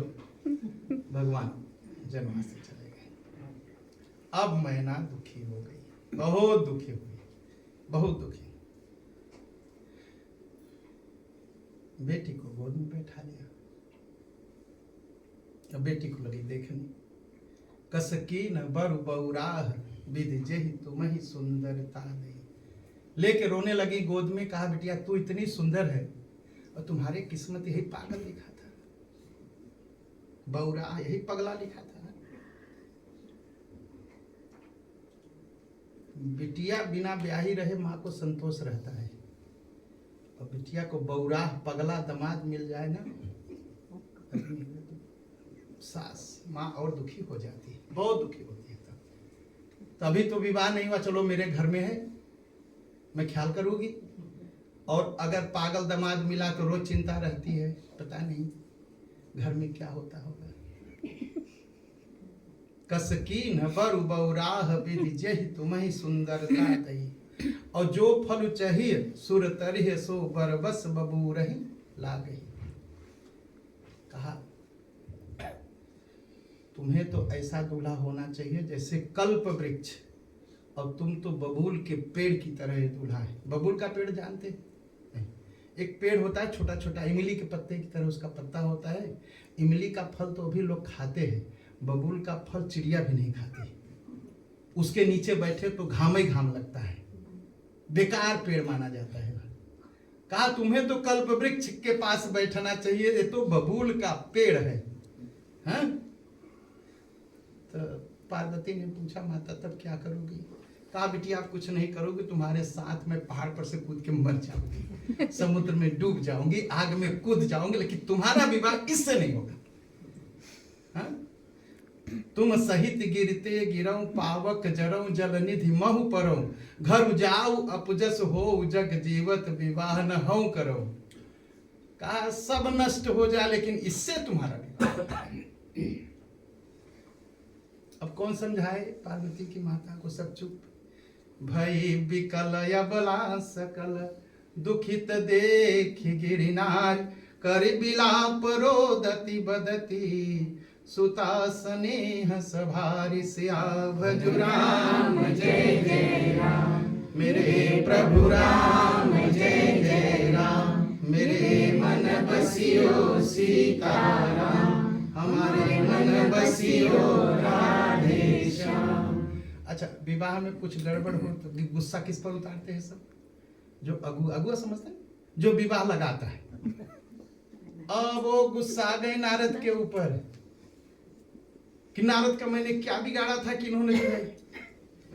भगवान जन्म से चले गए। अब मैना दुखी हो गई, बहुत दुखी हो गई, बहुत दुखी। बेटी को गोद में बैठा लिया। अब बेटी को लगी देखनी, कसकी न बर बौराह विधि जेहि तुम ही सुंदरता दई। लेके रोने लगी गोद में, कहा बिटिया तू इतनी सुंदर है और तुम्हारे किस्मत यही पागल लिखा था, बौरा यही पगला लिखा था। बिटिया बिना ब्याही रहे माँ को संतोष रहता है, और बिटिया को बौरा पगला दामाद मिल जाए ना, सास माँ और दुखी हो जाती है, बहुत दुखी होती है। तभी तो विवाह नहीं हुआ, चलो मेरे घर में है, मैं ख्याल करूंगी। और अगर पागल दामाद मिला तो रोज चिंता रहती है, पता नहीं घर में क्या होता होगा। कसकीन बरु बौराह विधि जेहि तुम्हि सुंदरता दई। और जो फल चाहिए सुर तरिह सो बरबस बबूरहि लागहि। कहा तुम्हें तो ऐसा दूल्हा होना चाहिए जैसे कल्प वृक्ष, और तुम तो बबूल के पेड़ की तरह दूल्हा है। बबूल का पेड़ जानते नहीं? एक पेड़ होता है छोटा छोटा, इमली के पत्ते की तरह उसका पत्ता होता है। इमली का फल तो अभी लोग खाते हैं, बबूल का फल चिड़िया भी नहीं खाती। उसके नीचे बैठे तो घाम ही घाम लगता है, बेकार पेड़ माना जाता है। कहा तुम्हें तो कल्प वृक्ष के पास बैठना चाहिए, ये तो बबूल का पेड़ है। हाँ? तो पार्वती ने पूछा माता तब क्या करोगी? कहा बिटिया आप कुछ नहीं करोगी, तुम्हारे साथ में पहाड़ पर से कूद के मर जाऊंगी, समुद्र में डूब जाऊंगी, आग में कूद जाऊंगी, लेकिन तुम्हारा विवाह इससे नहीं होगा। हाँ? तुम सहित गिरते गिरऊं पावक जरऊं जल निधि महु परऊं। घर जाऊ अपजस हो जग जीवत विवाह न हऊं करऊं। कहा सब नष्ट हो जाए लेकिन इससे तुम्हारा विवाह। अब कौन समझाए पार्वती की माता को? सब चुप। भई विकल अबला सकल दुखित देख गिरिनार। कर बिलाप रोदति बदती सुता स्नेह सभारि सिया भजु राम जय जय राम। मेरे प्रभु राम जय जय राम। मेरे मन बसियो सीताराम। हमारे मन बसियो राधे श्याम। अच्छा, विवाह में कुछ गड़बड़ हो तो गुस्सा किस पर उतारते हैं सब? जो अगुआ समझते हैं, जो विवाह लगाता है। अब वो गुस्सा आ गए नारद के ऊपर कि नारद का मैंने क्या बिगाड़ा था कि इन्होंने जो है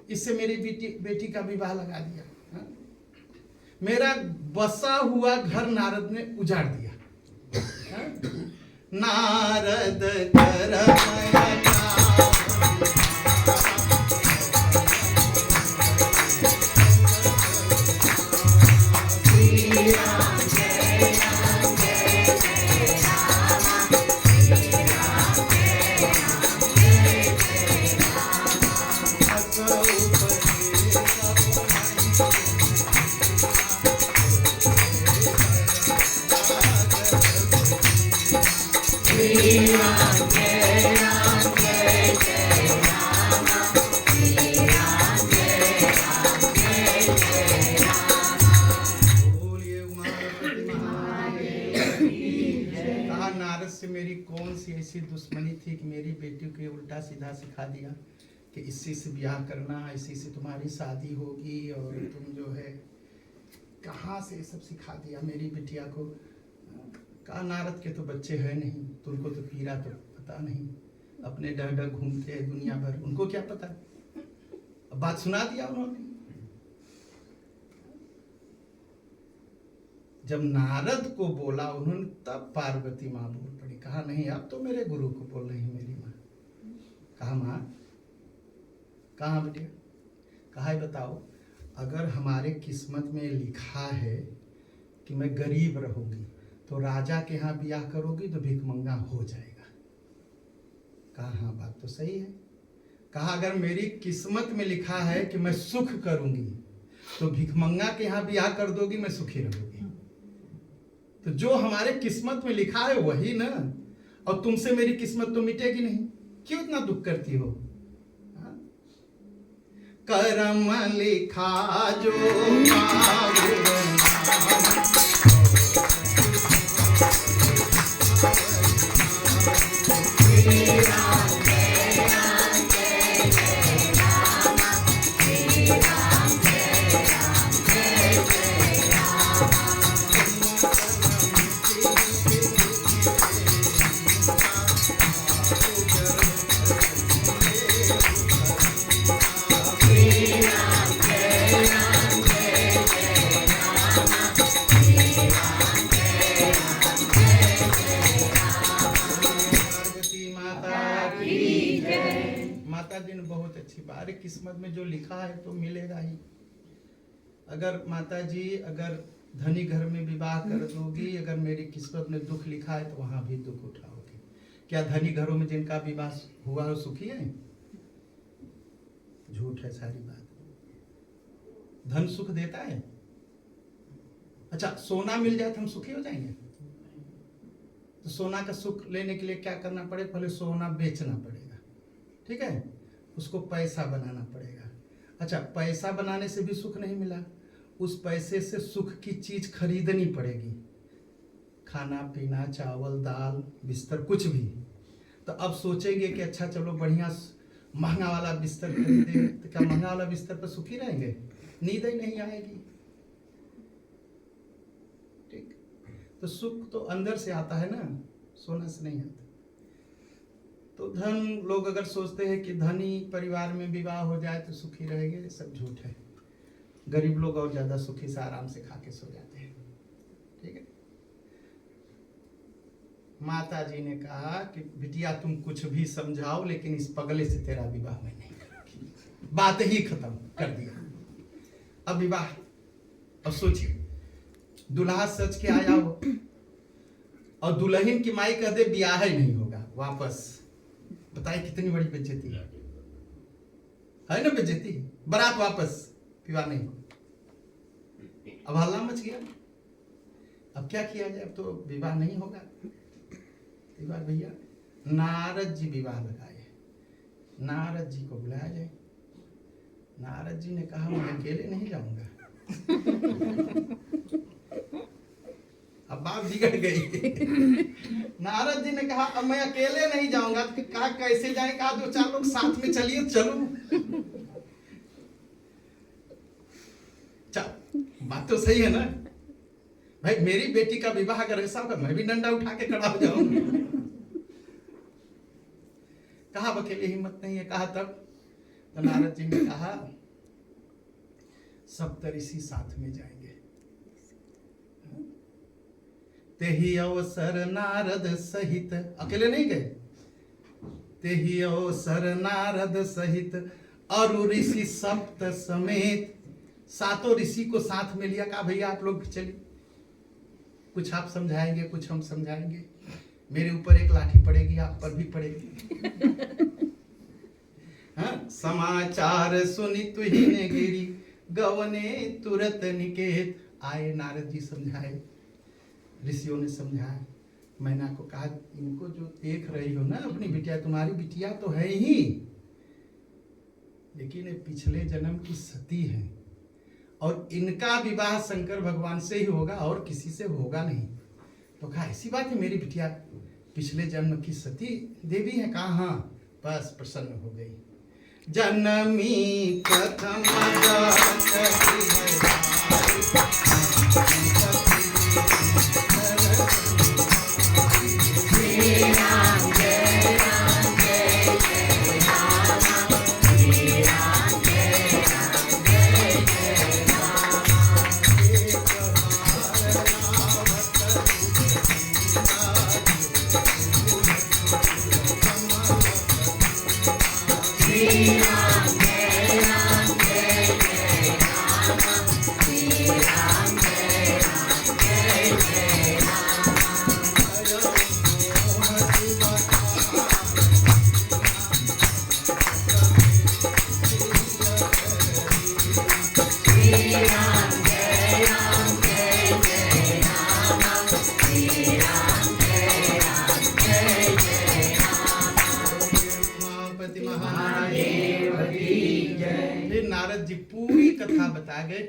इससे मेरी बेटी का विवाह लगा दिया। हा? मेरा बसा हुआ घर नारद ने उजाड़ दिया। हा? नारद कर ऐसी दुश्मनी थी कि मेरी बेटी को उल्टा सीधा सिखा दिया कि इसी से ब्याह करना, इसी से तुम्हारी शादी होगी, और तुम जो है कहाँ से सब सिखा दिया मेरी बिटिया को। कहा नारद के तो बच्चे हैं नहीं, तुमको तो पीरा तो पता नहीं, अपने डर डर घूमते हैं दुनिया भर, उनको क्या पता। अब बात सुना दिया उन्होंने। जब नारद को बोला उन्होंने, तब पार्वती माँ बोल पड़ी। कहा नहीं, अब तो मेरे गुरु को बोल रही है मेरी माँ। कहा माँ, कहा बेटिया? कहा बताओ, अगर हमारे किस्मत में लिखा है कि मैं गरीब रहूंगी तो राजा के यहाँ ब्याह करोगी तो भिखमंगा हो जाएगा। कहा हाँ बात तो सही है। कहा अगर मेरी किस्मत में लिखा है कि मैं सुख करूंगी तो भिखमंगा के यहाँ ब्याह कर दोगी, मैं सुखी रहूंगी। तो जो हमारे किस्मत में लिखा है वही ना, और तुमसे मेरी किस्मत तो मिटेगी नहीं, क्यों इतना दुख करती हो? करम लिखा जो जी ने बहुत अच्छी बात है, किस्मत में जो लिखा है तो मिलेगा ही। अगर माता जी अगर धनी घर में विवाह कर दोगी, अगर मेरी किस्मत में दुख लिखा है तो वहां भी दुख उठाओगी। क्या धनी घरों में जिनका विवाह हुआ है सुखी है? झूठ है सारी बात। धन सुख देता है? अच्छा, सोना मिल जाए तो हम सुखी हो जाएंगे? तो सोना का सुख लेने के लिए क्या करना पड़ेगा? पहले सोना बेचना पड़ेगा, ठीक है, उसको पैसा बनाना पड़ेगा। अच्छा, पैसा बनाने से भी सुख नहीं मिला, उस पैसे से सुख की चीज खरीदनी पड़ेगी, खाना पीना, चावल दाल बिस्तर कुछ भी। तो अब सोचेंगे कि अच्छा चलो बढ़िया महंगा वाला बिस्तर खरीदे, तो क्या महंगा वाला बिस्तर पर सुखी रहेंगे? नींद ही नहीं आएगी। ठीक, तो सुख तो अंदर से आता है ना, सोना से नहीं आता। तो धन, लोग अगर सोचते हैं कि धनी परिवार में विवाह हो जाए तो सुखी रहेंगे, ये सब झूठ है। गरीब लोग और ज्यादा सुखी से आराम से खा के सो जाते हैं। ठीक है, माता जी ने कहा कि बिटिया तुम कुछ भी समझाओ लेकिन इस पगले से तेरा विवाह मैं नहीं करूंगी। बात ही खत्म कर दिया। अब विवाह, अब सोचिए, दुल्हा सच के आया हो और दुल्हन की माई कह दे ब्याह ही नहीं होगा, वापस। बताइए कितनी बड़ी बेइज्जती है ना? बेइज्जती, बारात वापस, विवाह नहीं। अब हल्ला मच गया। अब क्या किया जाए? अब तो विवाह नहीं होगा। विवाह भैया, नारद जी विवाह लगाए, नारद जी को बुलाया जाए। नारद जी ने कहा मैं अकेले नहीं जाऊंगा। अब बात बिगड़ गई। नारद जी ने कहा अब मैं अकेले नहीं जाऊंगा। तो कहा कैसे जाए? कहा दो चार लोग साथ में चलिए, चलो। बात तो सही है ना भाई, मेरी बेटी का विवाह अगर ऐसा होगा मैं भी डंडा उठा के खड़ा हो जाऊंगा। कहा अकेले हिम्मत नहीं है। कहा तब तो नारद जी ने कहा सप्तऋषि साथ में जाएंगे। तेहि अवसर नारद सहित, अकेले नहीं गए, तेहि अवसर नारद सहित अरु ऋषि सप्त समेत, सातों ऋषि को साथ में लिया। कहा भैया आप लोग चलिए, कुछ आप समझाएंगे कुछ हम समझाएंगे, मेरे ऊपर एक लाठी पड़ेगी आप पर भी पड़ेगी। हाँ, समाचार सुनी तुहिने गिरी गवने तुरत निकेत। आए नारद जी समझाए, ऋषियों ने समझाया। मैंने आपको कहा इनको जो देख रही हो ना अपनी बिटिया, तुम्हारी बिटिया तो है ही, लेकिन ये पिछले जन्म की सती है और इनका विवाह शंकर भगवान से ही होगा और किसी से होगा नहीं। तो कहा ऐसी बात है, मेरी बिटिया पिछले जन्म की सती देवी है। कहा हाँ, बस प्रसन्न हो गई। जनमी कथम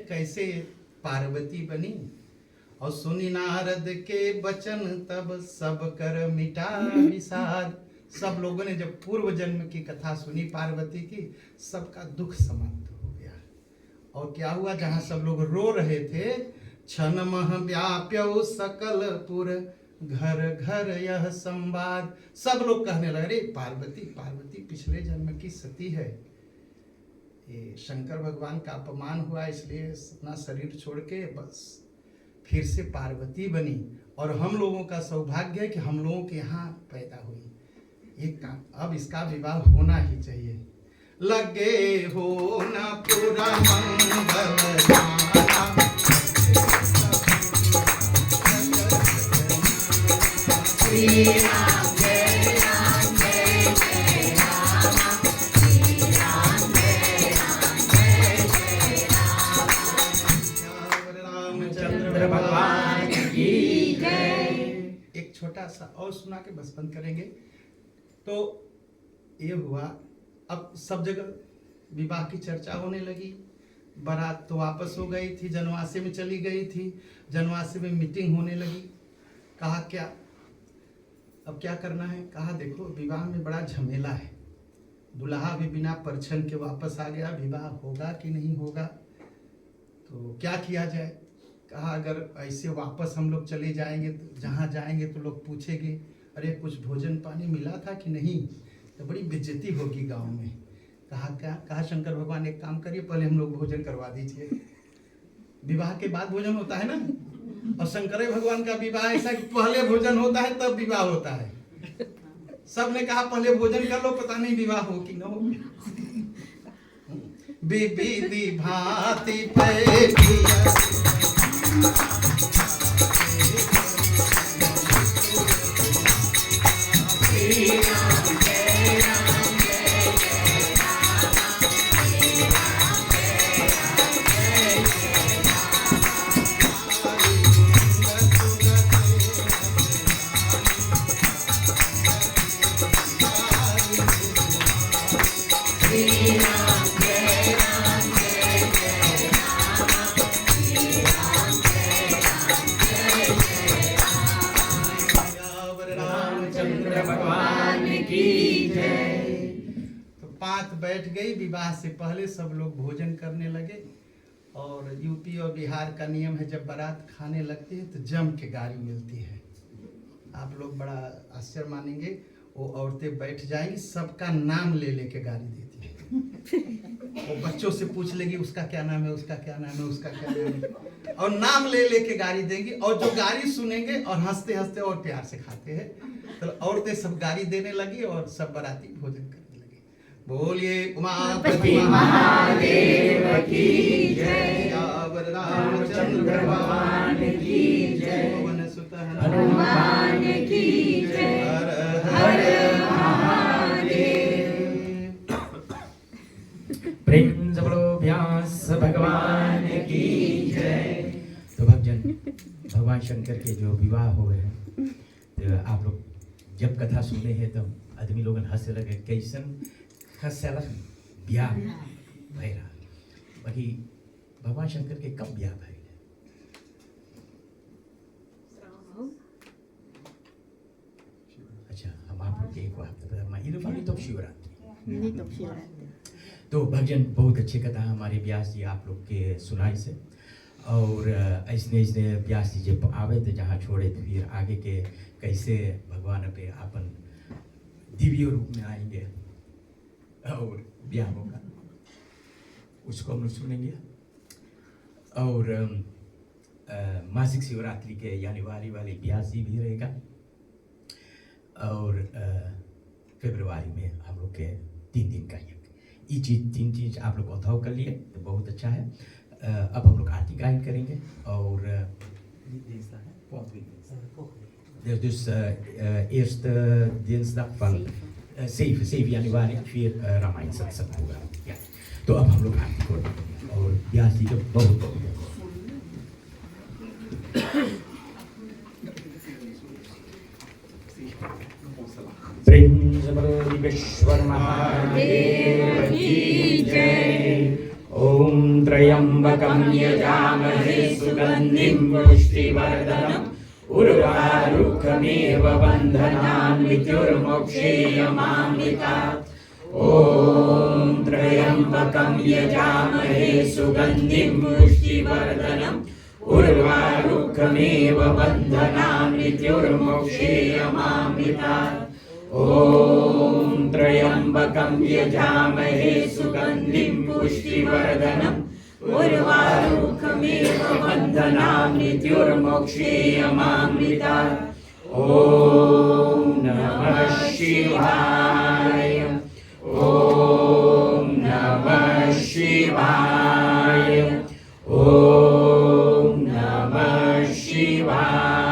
कैसे पार्वती बनी। और सुनी नारद के वचन तब सब कर मिटा विषाद। सब लोगों ने जब पूर्व जन्म की कथा सुनी पार्वती की, सबका दुख समाप्त हो गया। और क्या हुआ, जहां सब लोग रो रहे थे, क्षण मह व्याप्यो सकल पुर घर घर यह संवाद। सब लोग कहने लगे पार्वती पार्वती पिछले जन्म की सती है, ये शंकर भगवान का अपमान हुआ इसलिए अपना शरीर छोड़ के बस फिर से पार्वती बनी। और हम लोगों का सौभाग्य है कि हम लोगों के यहाँ पैदा हुई। एक काम, अब इसका विवाह होना ही चाहिए। लगे हो न पूरा मंगल गाना। श्री राम जय राम जय जय राम, श्री राम जय राम जय जय राम, रामचंद्र भगवान की जय। एक छोटा सा और सुना के बस बंद करेंगे। तो ये हुआ, अब सब जगह विवाह की चर्चा होने लगी। बारात तो वापस हो गई थी, जनवासी में चली गई थी। जनवासी में मीटिंग होने लगी। कहा क्या अब क्या करना है? कहा देखो विवाह में बड़ा झमेला है। दुल्हा भी बिना परछन के वापस आ गया, विवाह होगा कि नहीं होगा, तो क्या किया जाए? कहा अगर ऐसे वापस हम लोग चले जाएंगे तो जहाँ जाएंगे तो लोग पूछेंगे अरे कुछ भोजन पानी मिला था कि नहीं, तो बड़ी बेइज्जती होगी गांव में। कहा शंकर भगवान एक काम करिए, पहले हम लोग भोजन करवा दीजिए। विवाह के बाद भोजन होता है ना, और शंकर भगवान का विवाह ऐसा कि पहले भोजन होता है तब विवाह होता है। सब ने कहा पहले भोजन कर लो, पता नहीं विवाह हो कि न हो। विधि भांति बैठ गई। विवाह से पहले सब लोग भोजन करने लगे। और यूपी और बिहार का नियम है, जब बारात खाने लगती है तो जम के गाड़ी मिलती है। आप लोग बड़ा आश्चर्य मानेंगे, वो औरतें बैठ जाएंगी, सबका नाम ले लेके गाड़ी देती है। वो बच्चों से पूछ लेगी उसका क्या नाम है, उसका क्या नाम है, उसका क्या नाम है, और नाम ले लेके गाड़ी देंगी। और जो गाड़ी सुनेंगे और हंसते हंसते और प्यार से खाते हैं। तो औरतें सब गाड़ी देने लगी और सब बाराती भोजन करने लगे। बोलिए उमापति महादेव की जय, सियावर रामचंद्र भगवान की जय, पवन सुत हनुमान की जय, हर हर महादेव। प्रेम से बोलो व्यास भगवान की जय। तो भक्तजन, भगवान शंकर के जो विवाह हो गए हैं, तो आप लोग जब कथा सुने हैं तब आदमी लोग हंसे लगे, कैसन खस्याला ब्याह भैया। बाकी भगवान शंकर के कब ब्याह भैया? अच्छा, हम आप लोग के एक हफ्ते तो शिवरात्रि। तो भजन बहुत अच्छी कथा हमारे व्यास जी आप लोग के सुनाई से। और ऐसने ऐसने व्यास जी जब आवे तो जहाँ छोड़े तो फिर आगे के कैसे भगवान पे अपन दिव्य रूप में आएंगे और ब्याह होगा, उसको हम लोग सुनेंगे। और मासिक शिवरात्रि के यानी वाली व्यास जी भी रहेगा। और फरवरी में हम लोग के 3 दिन का ये चीज़ 3 चीज़ आप लोग अथाव कर लिए तो बहुत अच्छा है। अब हम लोग आरती गायन करेंगे। और dus eerste dinsdag van 7 januari 4 Ramayana सत्संग होगा। तो अब हम लोग आरती करेंगे और व्यास जी को बहुत बहुत प्रेम से बोलो विश्वर महादेव की जय। ओम त्र्यंबकं यजामहे सुगंधिं पुष्टिवर्धनम् उर्वारुकमेव बन्धनान् मृत्युर्मोक्षेयमामृतात्। ओम त्र्यंबकं यजामहे सुगंधिं पुष्टिवर्धनम् उर्वारुकमेव बन्धनान् मृत्युर्मोक्षेयमामृतात्। ओम त्र्यंबकं यजामहे सुगंधिं पुष्टिवर्धनम् उर्वारुकमेव बन्धनान् मृत्युर्मोक्षेयमामृतात्। ओम नमः शिवाय। ओम ओम नमः शिवाय।